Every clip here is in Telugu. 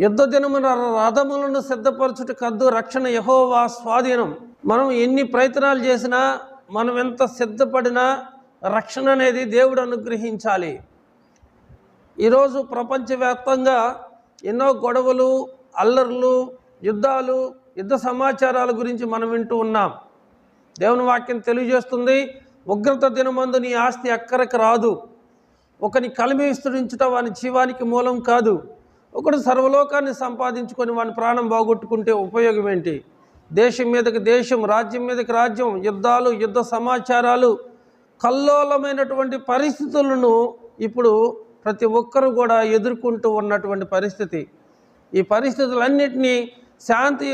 యుద్ధ దినమున రథములను సిద్ధపరచుట కద్దు, రక్షణ యెహోవా స్వాధీనం. మనం ఎన్ని ప్రయత్నాలు చేసినా, మనం ఎంత సిద్ధపడినా రక్షణ అనేది దేవుడు అనుగ్రహించాలి. ఈరోజు ప్రపంచవ్యాప్తంగా ఎన్నో గొడవలు, అల్లర్లు, యుద్ధాలు, యుద్ధ సమాచారాల గురించి మనం వింటూ ఉన్నాం. దేవుని వాక్యం తెలియజేస్తుంది, ఉగ్రత దినమందు నీ ఆస్తి అక్కరకు రాదు. ఒకని కలిమి విస్తరించుట వాని జీవానికి మూలం కాదు. ఒకడు సర్వలోకాన్ని సంపాదించుకొని వాని ప్రాణం బాగొట్టుకుంటే ఉపయోగం ఏంటి? దేశం మీదకి దేశం, రాజ్యం మీదకి రాజ్యం, యుద్ధాలు, యుద్ధ సమాచారాలు, కల్లోలమైనటువంటి పరిస్థితులను ఇప్పుడు ప్రతి ఒక్కరూ కూడా ఎదుర్కొంటూ ఉన్నటువంటి పరిస్థితి. ఈ పరిస్థితులన్నిటినీ శాంతి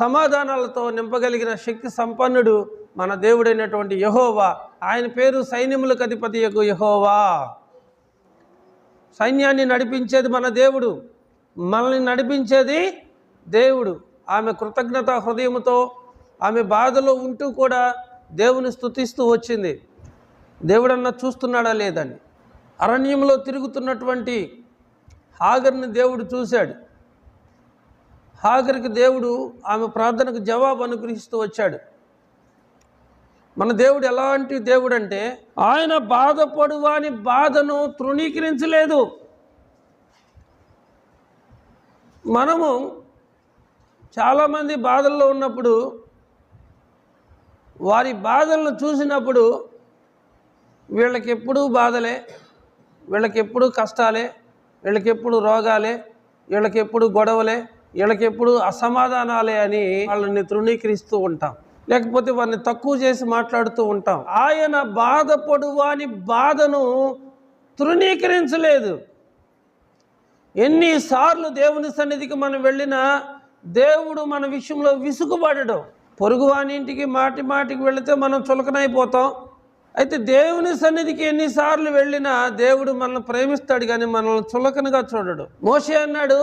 సమాధానాలతో నింపగలిగిన శక్తి సంపన్నుడు మన దేవుడైనటువంటి యెహోవా. ఆయన పేరు సైన్యములకు అధిపతియగు యెహోవా. సైన్యాన్ని నడిపించేది మన దేవుడు, మనల్ని నడిపించేది దేవుడు. ఆమె కృతజ్ఞత హృదయంతో ఆమె బాధలో ఉంటూ కూడా దేవుని స్తుతిస్తూ వచ్చింది. దేవుడన్నా చూస్తున్నాడా లేదని. అరణ్యంలో తిరుగుతున్నటువంటి హాగర్ని దేవుడు చూశాడు. హాగర్కి దేవుడు ఆమె ప్రార్థనకు జవాబు అనుగ్రహిస్తూ వచ్చాడు. మన దేవుడు ఎలాంటి దేవుడు అంటే, ఆయన బాధపడువాని బాధను తృణీకరించలేదు. మనము చాలామంది బాధల్లో ఉన్నప్పుడు, వారి బాధలను చూసినప్పుడు వీళ్ళకి ఎప్పుడూ బాధలే, వీళ్ళకి ఎప్పుడూ కష్టాలే, వీళ్ళకి ఎప్పుడు రోగాలే, వీళ్ళకి ఎప్పుడు గొడవలే, వీళ్ళకి ఎప్పుడు అసమాధానాలే అని వాళ్ళని తృణీకరిస్తూ ఉంటాం, లేకపోతే వారిని తక్కువ చేసి మాట్లాడుతూ ఉంటాం. ఆయన బాధపడువాని బాధను తృణీకరించలేదు. ఎన్నిసార్లు దేవుని సన్నిధికి మనం వెళ్ళినా దేవుడు మన విషయంలో విసుగుపడడు. పొరుగువాని ఇంటికి మాటి మాటికి వెళితే మనం చులకనైపోతాం. అయితే దేవుని సన్నిధికి ఎన్నిసార్లు వెళ్ళినా దేవుడు మనల్ని ప్రేమిస్తాడు, కానీ మనల్ని చులకనగా చూడడు. మోషే అన్నాడు,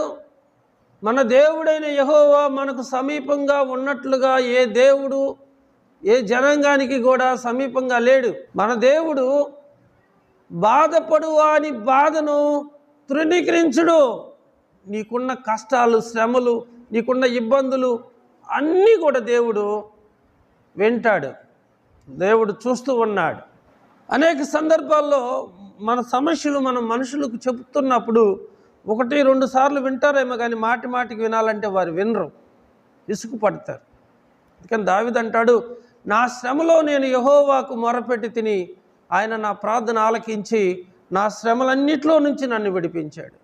మన దేవుడైన యెహోవా మనకు సమీపంగా ఉన్నట్లుగా ఏ దేవుడు ఏ జనాంగానికి కూడా సమీపంగా లేడు. మన దేవుడు బాధపడువాని బాధను తృణీకరించుడు. నీకున్న కష్టాలు, శ్రమలు, నీకున్న ఇబ్బందులు అన్నీ కూడా దేవుడు వింటాడు, దేవుడు చూస్తూ ఉన్నాడు. అనేక సందర్భాల్లో మన సమస్యలు మనం మనుషులకు చెబుతున్నప్పుడు 1-2 సార్లు వింటారేమో, కానీ మాటి మాటికి వినాలంటే వారు వినరు, విసుగుపడతారు. అందుకని దావీదు అంటాడు, నా శ్రమలో నేను యెహోవాకు మొరపెట్టి తిని ఆయన నా ప్రార్థన ఆలకించి నా శ్రమలన్నిటిలో నుంచి నన్ను విడిపించాడు.